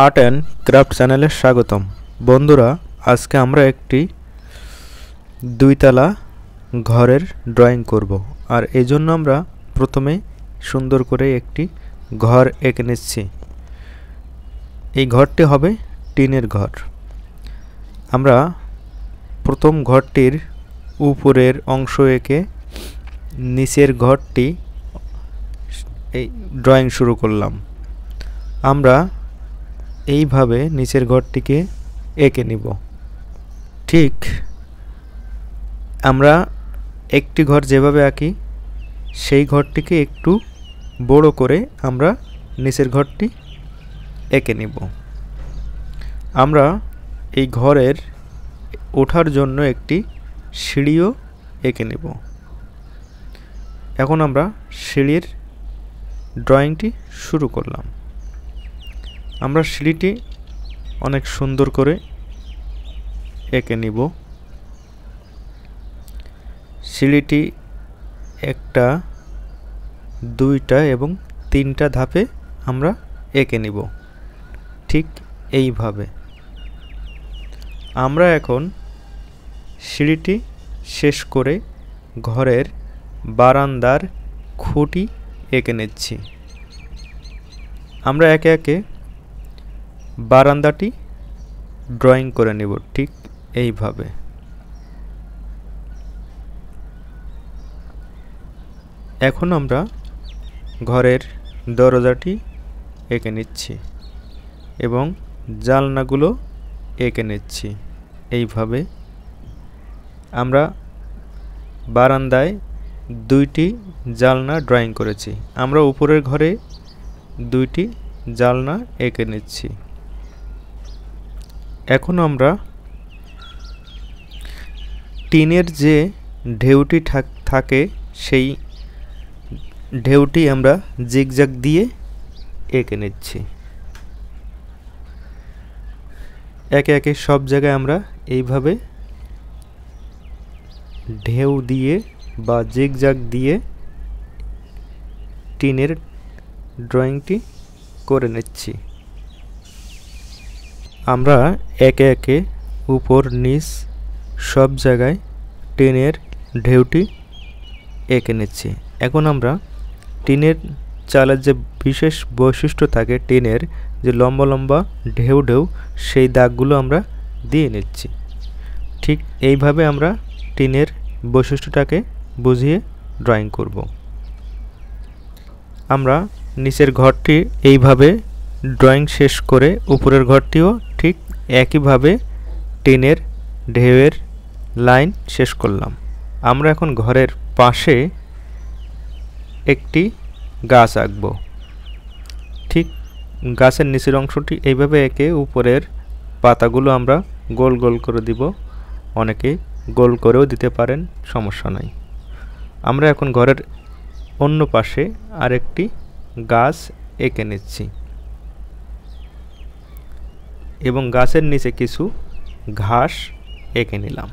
Art and craft চ্যানেলে স্বাগতম। বন্ধুরা, আজকে আমরা একটি দুইতলা ঘরের ড্রয়িং করব। আর এই জন্য আমরা প্রথমে সুন্দর করে একটি ঘর এঁকে নিচ্ছি। এই ঘরটি হবে টিনের ঘর। আমরা প্রথম ঘরটির উপরের অংশ এঁকে নিচের ঘরটি এই ড্রয়িং শুরু করলাম। আমরা এইভাবে নিচের ঘরটিকে এঁকে নিব। ঠিক আমরা একটি ঘর যেভাবে আঁকি সেই ঘরটিকে একটু বড় করে আমরা নিচের ঘরটি এঁকে নিব। আমরা এই ঘরের ওঠার জন্য একটি সিঁড়িও এঁকে নেব। এখন আমরা সিঁড়ির ড্রয়িংটি শুরু করলাম। আমরা সিঁড়িটি অনেক সুন্দর করে এঁকে নিব। সিঁড়িটি একটা, দুইটা এবং তিনটা ধাপে আমরা এঁকে নিব। ঠিক এইভাবে আমরা এখন সিঁড়িটি শেষ করে ঘরের বারান্দার খুঁটি এঁকে নিচ্ছি। আমরা একে একে বারান্দাটি ড্রয়িং করে নেব ঠিক এইভাবে। এখন আমরা ঘরের দরজাটি এঁকে নিচ্ছি এবং জানলাগুলো এঁকে নিচ্ছি। এইভাবে আমরা বারান্দায় দুইটি জানলা ড্রয়িং করেছি। আমরা উপরের ঘরে দুইটি জানলা এঁকে নিচ্ছি। এখন আমরা টিনের যে ঢেউটি থাকে সেই ঢেউটি আমরা জিগজ্যাগ দিয়ে এঁকে নিচ্ছি। একে একে সব জায়গায় আমরা এইভাবে ঢেউ দিয়ে বা জিগজ্যাগ দিয়ে টিনের ড্রয়িংটি করে নিচ্ছি। আমরা একে একে উপর নিচ সব জায়গায় টিনের ঢেউটি এঁকে নিচ্ছি। এখন আমরা টিনের চালের যে বিশেষ বৈশিষ্ট্য থাকে, টিনের যে লম্বা লম্বা ঢেউ ঢেউ সেই দাগগুলো আমরা দিয়ে নিচ্ছি। ঠিক এইভাবে আমরা টিনের বৈশিষ্ট্যটাকে বুঝিয়ে ড্রয়িং করব। আমরা নিচের ঘরটি এইভাবে ড্রয়িং শেষ করে উপরের ঘরটিও ঠিক একইভাবে টিনের ঢেউয়ের লাইন শেষ করলাম। আমরা এখন ঘরের পাশে একটি গাছ আঁকব। ঠিক গাছের নিচের অংশটি এইভাবে এঁকে উপরের পাতাগুলো আমরা গোল গোল করে দিব। অনেকে গোল করেও দিতে পারেন, সমস্যা নাই। আমরা এখন ঘরের অন্য পাশে আরেকটি গাছ এঁকে নিচ্ছি এবং গাছের নিচে কিছু ঘাস এঁকে নিলাম।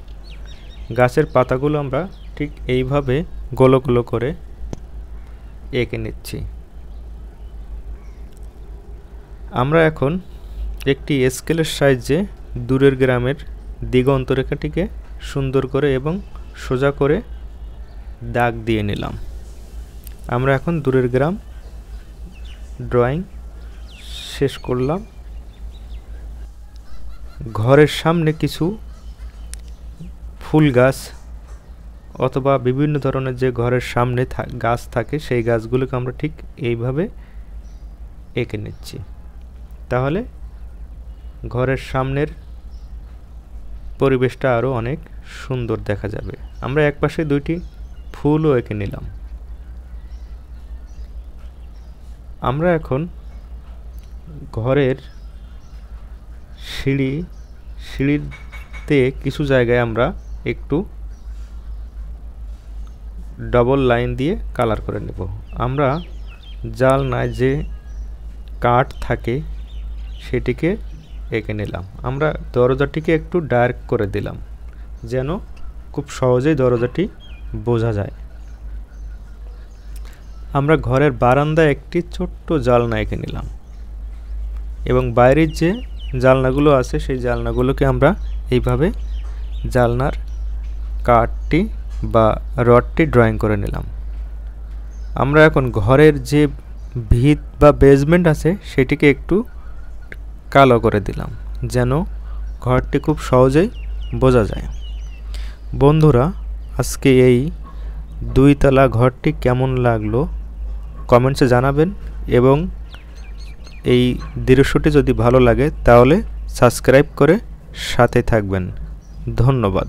গাছের পাতাগুলো আমরা ঠিক এইভাবে গোলো গোলো করে এঁকে নিচ্ছি। আমরা এখন একটি স্কেলের সাহায্যে দূরের গ্রামের দিগন্তরেখাটিকে সুন্দর করে এবং সোজা করে দাগ দিয়ে নিলাম। আমরা এখন দূরের গ্রাম ড্রয়িং শেষ করলাম। ঘরের সামনে কিছু ফুল গাছ অথবা বিভিন্ন ধরনের যে ঘরের সামনে গাছ থাকে সেই গাছগুলোকে আমরা ঠিক এইভাবে এঁকে নিচ্ছি। তাহলে ঘরের সামনের পরিবেশটা আরও অনেক সুন্দর দেখা যাবে। আমরা একপাশে দুইটি ফুলও এঁকে নিলাম। আমরা এখন ঘরের সিঁড়িতে কিছু জায়গায় আমরা একটু ডবল লাইন দিয়ে কালার করে নেব। আমরা জানলায় যে কাঠ থাকে সেটিকে এঁকে নিলাম। আমরা দরজাটিকে একটু ডার্ক করে দিলাম যেন খুব সহজেই দরজাটি বোঝা যায়। আমরা ঘরের বারান্দায় একটি ছোট্ট জানলা এঁকে নিলাম। এবং বাইরের যে জানলাগুলো আছে সেই জানলাগুলোকে আমরা এইভাবে জানলার কাঠটি বা রডটি ড্রয়িং করে নিলাম। আমরা এখন ঘরের যে ভিত বা বেসমেন্ট আছে সেটিকে একটু কালো করে দিলাম যেন ঘরটি খুব সহজেই বোঝা যায়। বন্ধুরা, আজকে এই 2 তলা ঘরটি কেমন লাগলো কমেন্টসে জানাবেন এবং এই দৃশ্যটি যদি ভালো লাগে তাহলে সাবস্ক্রাইব করে সাথে থাকবেন। ধন্যবাদ।